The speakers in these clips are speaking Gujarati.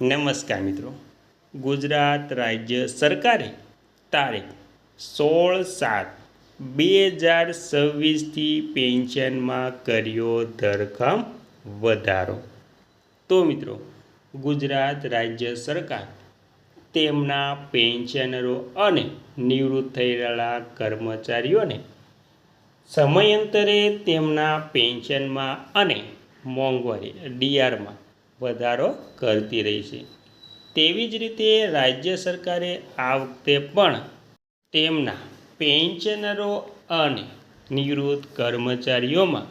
નમસ્કાર મિત્રો, ગુજરાત રાજ્ય સરકારે તારીખ 16/7/2026થી પેન્શનમાં કર્યો ધરખમ વધારો. તો મિત્રો, ગુજરાત રાજ્ય સરકાર તેમના પેન્શનરો અને નિવૃત્ત થયેલા કર્મચારીઓને સમયાંતરે તેમના પેન્શનમાં અને મોંઘવારી ડીઆરમાં વધારો કરતી રહી છે. તેવી જ રીતે રાજ્ય સરકારે આ વખતે પણ તેમના પેન્શનરો અને નિવૃત્ત કર્મચારીઓમાં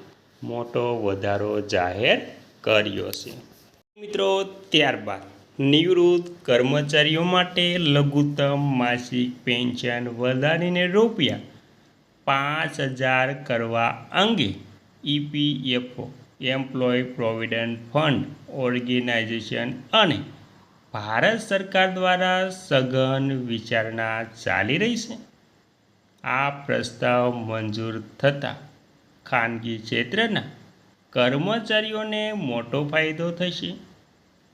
મોટો વધારો જાહેર કર્યો છે. મિત્રો, ત્યારબાદ નિવૃત્ત કર્મચારીઓ માટે લઘુત્તમ માસિક પેન્શન વધારીને ₹5,000 કરવા અંગે EPFO employ provident fund organisation અને ભારત સરકાર દ્વારા સઘન વિચારણા ચાલી રહી છે. આ પ્રસ્તાવ મંજૂર થતાં ખાનગી ક્ષેત્રના કર્મચારીઓને મોટો ફાયદો થશે.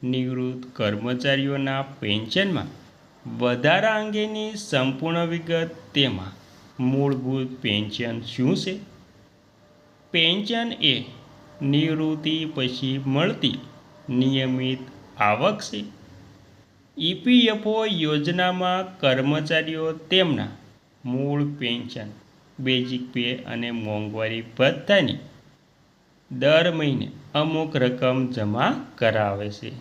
નિવૃત્ત કર્મચારીઓના પેન્શનમાં વધારા અંગેની સંપૂર્ણ વિગત. તેમાં મૂળભૂત પેન્શન શું છે? પેન્શન એ નિવૃત્તિ પછી મળતી નિયમિત આવક છે. ઈપીએફઓ યોજનામાં કર્મચારીઓ તેમના મૂળ પેન્શન, બેઝિક પે અને મોંઘવારી ભથ્થાની દર મહિને અમુક રકમ જમા કરાવે છે.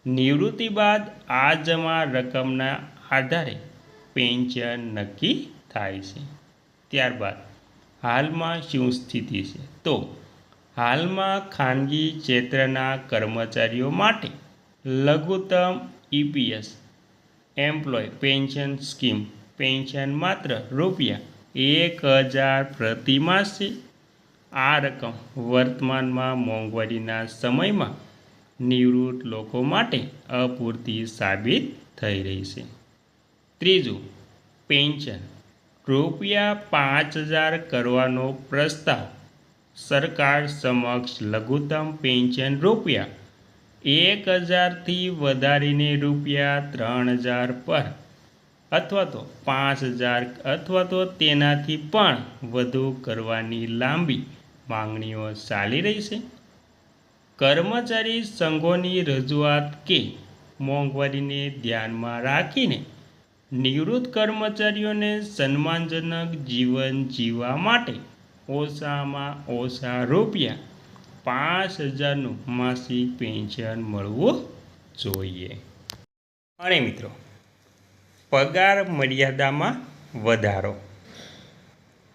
નિવૃત્તિ બાદ આ જમા રકમના આધારે પેન્શન નક્કી થાય છે. ત્યારબાદ હાલમાં શું સ્થિતિ છે? તો હાલમાં ખાનગી ક્ષેત્રના કર્મચારીઓ માટે લઘુત્તમ EPS employ pension scheme pension માત્ર ₹1,000 પ્રતિ માસ છે. આ રકમ વર્તમાનમાં મોંઘવારીના સમયમાં નિવૃત્ત લોકો માટે અપૂરતી સાબિત થઈ રહી છે. ત્રીજું, પેન્શન ₹5,000 કરવાનો પ્રસ્તાવ સરકાર સમક્ષ લઘુત્તમ પેન્શન ₹1,000થી વધારીને ₹3,000 પર અથવા તો ₹5,000 અથવા તો તેનાથી પણ વધુ કરવાની લાંબી માંગણીઓ ચાલી રહી છે. કર્મચારી સંઘોની રજૂઆત કે મોંઘવારીને ધ્યાનમાં રાખીને નિવૃત્ત કર્મચારીઓને સન્માનજનક જીવન જીવવા માટે ઓછામાં ઓછા ₹5,000નું માસિક પેન્શન મળવું જોઈએ. અને મિત્રો, પગાર મર્યાદામાં વધારો.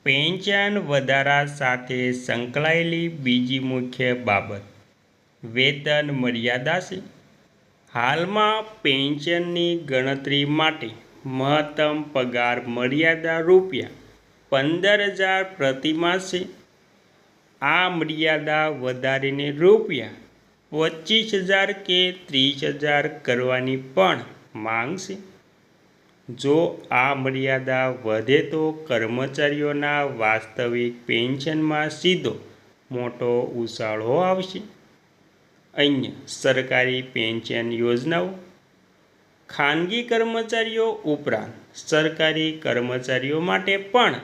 પેન્શન વધારા સાથે સંકળાયેલી બીજી મુખ્ય બાબત વેતન મર્યાદા છે. હાલમાં પેન્શનની ગણતરી માટે મહત્તમ પગાર મર્યાદા ₹15,000 પ્રતિ માસ છે. આ મર્યાદા વધારીને ₹25,000 કે ₹30,000 કરવાની પણ માંગ છે. જો આ મર્યાદા વધે તો કર્મચારીઓના વાસ્તવિક પેન્શનમાં સીધો મોટો ઉછાળો આવશે. અન્ય સરકારી પેન્શન યોજનાઓ. ખાનગી કર્મચારીઓ ઉપરાંત સરકારી કર્મચારીઓ માટે પણ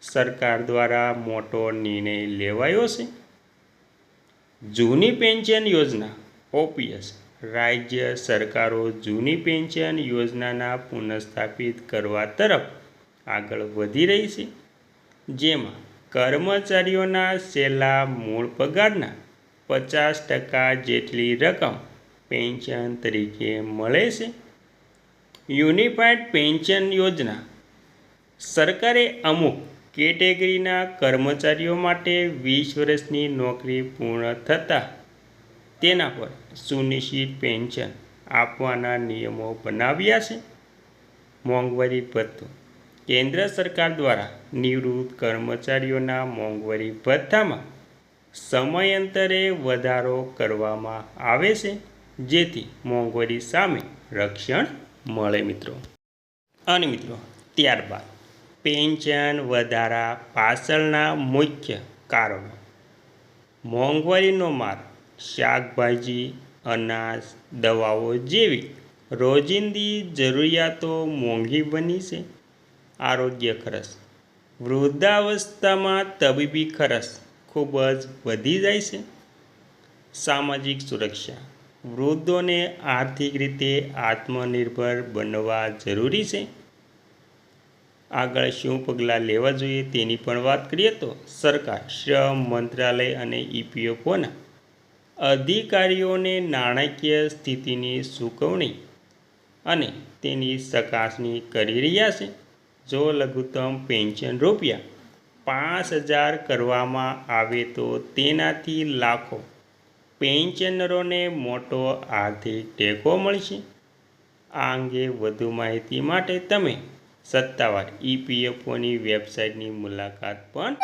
સરકાર દ્વારા મોટો નિર્ણય લેવાયો છે. જૂની પેન્શન યોજના ઓપીએસ. રાજ્ય સરકારો જૂની પેન્શન યોજનાના પુનઃસ્થાપિત કરવા તરફ આગળ વધી રહી છે, જેમાં કર્મચારીઓના છેલ્લા મૂળ પગારના 50% જેટલી રકમ પેન્શન તરીકે મળે છે. યુનિફાઈડ પેન્શન યોજના. સરકારે અમુક કેટેગરીના કર્મચારીઓ માટે 20 વર્ષની નોકરી પૂર્ણ થતાં તેના પર સુનિશ્ચિત પેન્શન આપવાના નિયમો બનાવ્યા છે. મોંઘવારી ભથ્થું. કેન્દ્ર સરકાર દ્વારા નિવૃત્ત કર્મચારીઓના મોંઘવારી ભથ્થામાં સમયાંતરે વધારો કરવામાં આવે છે, જેથી મોંઘવારી સામે રક્ષણ મળે મિત્રો. અને મિત્રો, ત્યારબાદ પેન્શન વધારા પાછળના મુખ્ય કારણો. મોંઘવારીનો માર. શાકભાજી અનાજ, દવાઓ જેવી રોજિંદી જરૂરિયાતો મોંઘી બની છે. આરોગ્ય ખર્ચ. વૃદ્ધાવસ્થામાં તબીબી ખર્ચ ખૂબ જ વધી જાય છે. સામાજિક સુરક્ષા. વૃદ્ધોને આર્થિક રીતે આત્મનિર્ભર બનવા જરૂરી છે. આગળ શું પગલાં લેવા જોઈએ તેની પણ વાત કરીએ તો સરકાર, શ્રમ મંત્રાલય અને EPFOના અધિકારીઓને નાણાકીય સ્થિતિની ચૂકવણી અને તેની ચકાસણી કરી રહ્યા છે. જો લઘુત્તમ પેન્શન ₹5,000 કરવામાં આવે તો તેનાથી લાખો પેન્શનરોને મોટો આર્થિક ટેકો મળશે. આ અંગે વધુ માહિતી માટે તમે સત્તાવાર EPFOની વેબસાઇટની મુલાકાત પણ